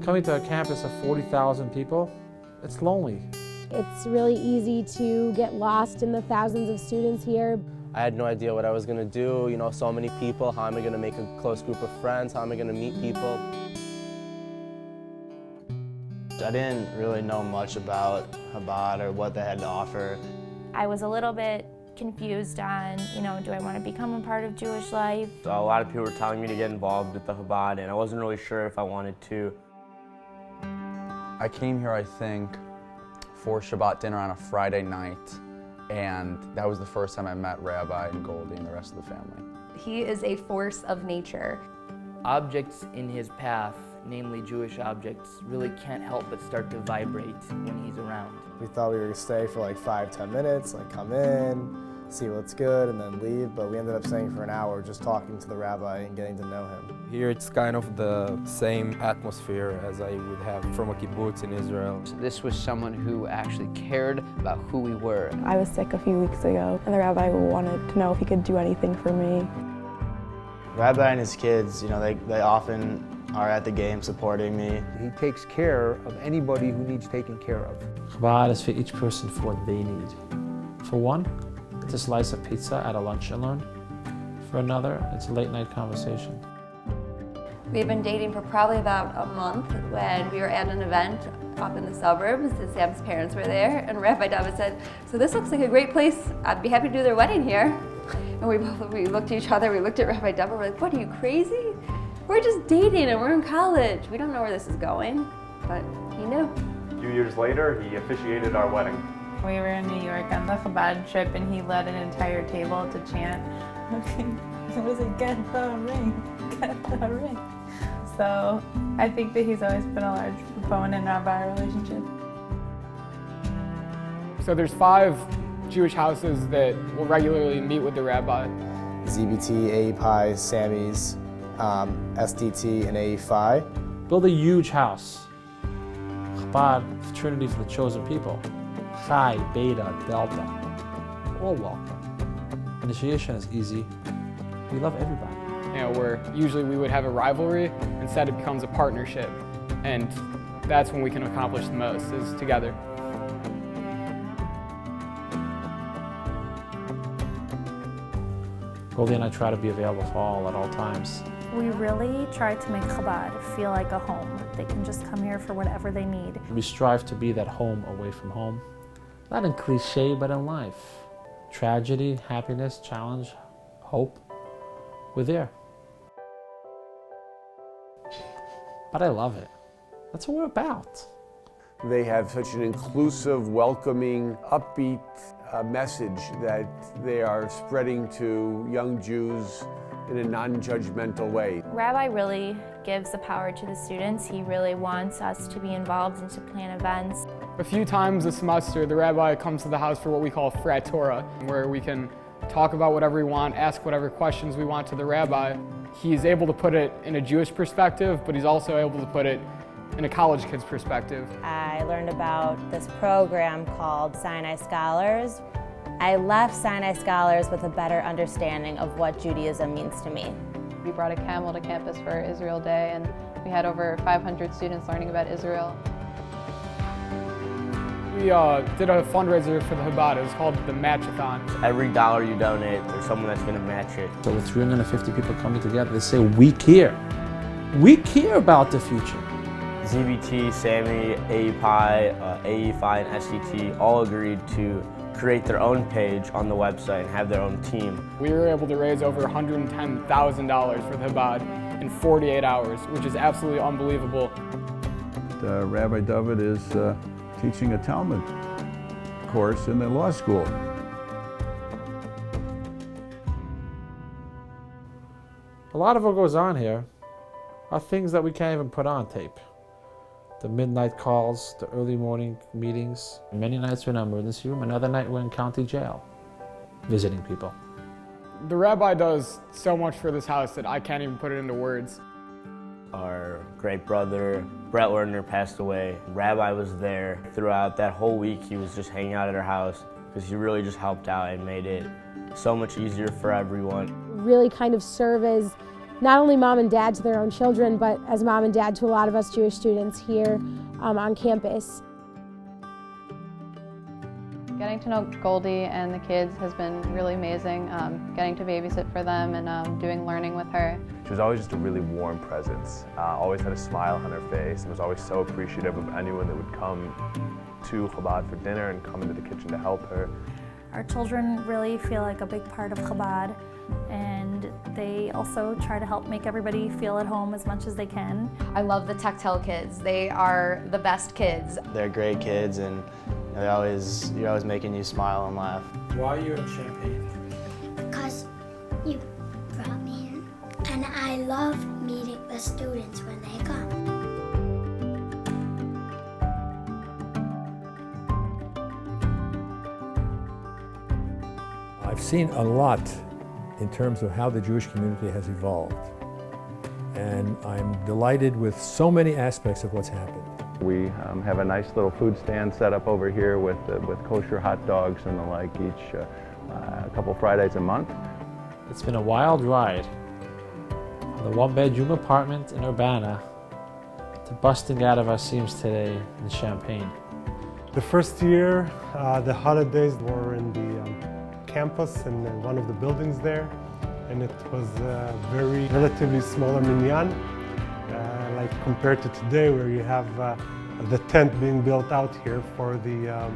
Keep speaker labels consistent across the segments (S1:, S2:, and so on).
S1: Coming to a campus of 40,000 people, it's lonely.
S2: It's really easy to get lost in the thousands of students here.
S3: I had no idea what I was going to do, you know, so many people. How am I going to make a close group of friends? How am I going to meet people?
S4: I didn't really know much about Chabad or what they had to offer.
S5: I was a little bit confused on, do I want to become a part of Jewish life?
S3: So a lot of people were telling me to get involved with the Chabad, and I wasn't really sure if I wanted to.
S6: I came here, I think, for Shabbat dinner on a Friday night, and that was the first time I met Rabbi and Goldie and the rest of the family.
S7: He is a force of nature.
S8: Objects in his path, namely Jewish objects, really can't help but start to vibrate when he's around.
S9: We thought we were going to stay for like 5-10 minutes, like come in, see what's good, and then leave, but we ended up staying for an hour just talking to the rabbi and getting to know him.
S10: Here it's kind of the same atmosphere as I would have from a kibbutz in Israel.
S11: This was someone who actually cared about who we were.
S12: I was sick a few weeks ago, and the rabbi wanted to know if he could do anything for me.
S4: Rabbi and his kids, they often are at the game supporting me.
S13: He takes care of anybody who needs taken care of.
S1: Chabad is for each person for what they need. For one, it's a slice of pizza at a lunch and learn. For another, it's a late night conversation.
S7: We've been dating for probably about a month when we were at an event up in the suburbs, and Sam's parents were there, and Rabbi David said, "So this looks like a great place. I'd be happy to do their wedding here." And we looked at each other, we looked at Rabbi David, we're like, "What, are you crazy? We're just dating and we're in college. We don't know where this is going." But he knew.
S14: A few years later, he officiated our wedding.
S15: We were in New York on the Chabad trip, and he led an entire table to chant. It was like, "Get the ring, get the ring." So I think that he's always been a large proponent of our relationship.
S16: So there's 5 Jewish houses that will regularly meet with the rabbi.
S9: ZBT, AEPI, Sammy's, SDT, and AE5.
S1: Build a huge house. Chabad, fraternity for the chosen people. Chi, Beta, Delta. All welcome. Initiation is easy. We love everybody.
S16: Where usually we would have a rivalry, instead it becomes a partnership. And that's when we can accomplish the most, is together.
S1: Goldie and I try to be available for all at all times.
S5: We really try to make Chabad feel like a home. They can just come here for whatever they need.
S1: We strive to be that home away from home. Not in cliche, but in life. Tragedy, happiness, challenge, hope. We're there. But I love it. That's what we're about.
S17: They have such an inclusive, welcoming, upbeat message that they are spreading to young Jews in a non-judgmental way.
S5: Rabbi really gives the power to the students. He really wants us to be involved and to plan events.
S16: A few times a semester, the rabbi comes to the house for what we call Frat Torah, where we can talk about whatever we want, ask whatever questions we want to the rabbi. He's able to put it in a Jewish perspective, but he's also able to put it in a college kid's perspective.
S18: I learned about this program called Sinai Scholars. I left Sinai Scholars with a better understanding of what Judaism means to me.
S15: We brought a camel to campus for Israel Day, and we had over 500 students learning about Israel.
S16: We did a fundraiser for the Chabad. It was called the Matchathon.
S3: Every dollar you donate, there's someone that's going to match it.
S1: So with 350 people coming together, they say, we care. We care about the future.
S3: ZBT, Sammy, AEPI, AE5, and SDT all agreed to create their own page on the website and have their own team.
S16: We were able to raise over $110,000 for the Chabad in 48 hours, which is absolutely unbelievable.
S19: Rabbi David is teaching a Talmud course in the law school.
S1: A lot of what goes on here are things that we can't even put on tape. The midnight calls, the early morning meetings. Many nights we're in an emergency room, another night we're in county jail, visiting people.
S16: The rabbi does so much for this house that I can't even put it into words.
S3: Our great brother, Brett Lerner, passed away. Rabbi was there throughout that whole week. He was just hanging out at our house because he really just helped out and made it so much easier for everyone.
S2: Really kind of serve as not only mom and dad to their own children, but as mom and dad to a lot of us Jewish students here on campus.
S20: Getting to know Goldie and the kids has been really amazing. Getting to babysit for them and doing learning with her.
S14: She was always just a really warm presence, always had a smile on her face, and was always so appreciative of anyone that would come to Chabad for dinner and come into the kitchen to help her.
S21: Our children really feel like a big part of Chabad, and they also try to help make everybody feel at home as much as they can.
S22: I love the Tactile kids. They are the best kids.
S4: They're great kids, and you're always making you smile and laugh.
S1: Why are you in Champaign?
S23: Because you brought me in, and I love meeting the students when they come.
S24: I've seen a lot in terms of how the Jewish community has evolved, and I'm delighted with so many aspects of what's happened.
S25: We have a nice little food stand set up over here with kosher hot dogs and the like each a couple Fridays a month.
S1: It's been a wild ride. From the one-bedroom apartment in Urbana to busting out of our seams today in Champaign.
S26: The first year, the holidays were in the campus in one of the buildings there, and it was a very relatively smaller minyan, like compared to today where you have the tent being built out here for the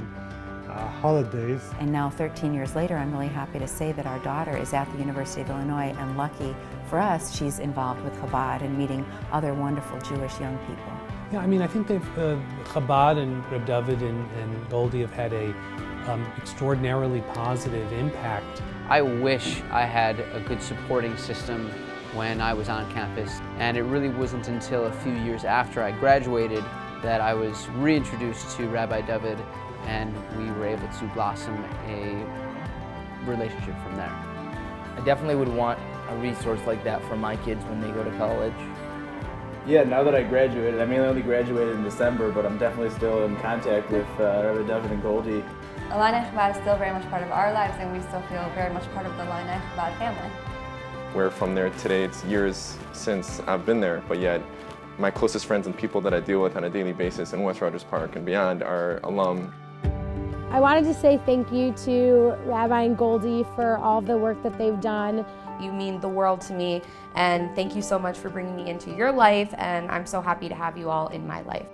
S26: holidays.
S27: And now 13 years later, I'm really happy to say that our daughter is at the University of Illinois, and lucky for us, she's involved with Chabad and meeting other wonderful Jewish young people.
S28: Yeah, I mean, I think Chabad and Reb David and Goldie have had a extraordinarily positive impact.
S11: I wish I had a good supporting system when I was on campus, and it really wasn't until a few years after I graduated that I was reintroduced to Rabbi David, and we were able to blossom a relationship from there.
S8: I definitely would want a resource like that for my kids when they go to college.
S29: Yeah, now that I graduated, I mean, I only graduated in December, but I'm definitely still in contact with Rabbi David and Goldie.
S7: Illini Chabad is still very much part of our lives, and we still feel very much part of the Illini Chabad family.
S30: We're from there today. It's years since I've been there, but yet my closest friends and people that I deal with on a daily basis in West Rogers Park and beyond are alum.
S2: I wanted to say thank you to Rabbi and Goldie for all of the work that they've done.
S22: You mean the world to me, and thank you so much for bringing me into your life, and I'm so happy to have you all in my life.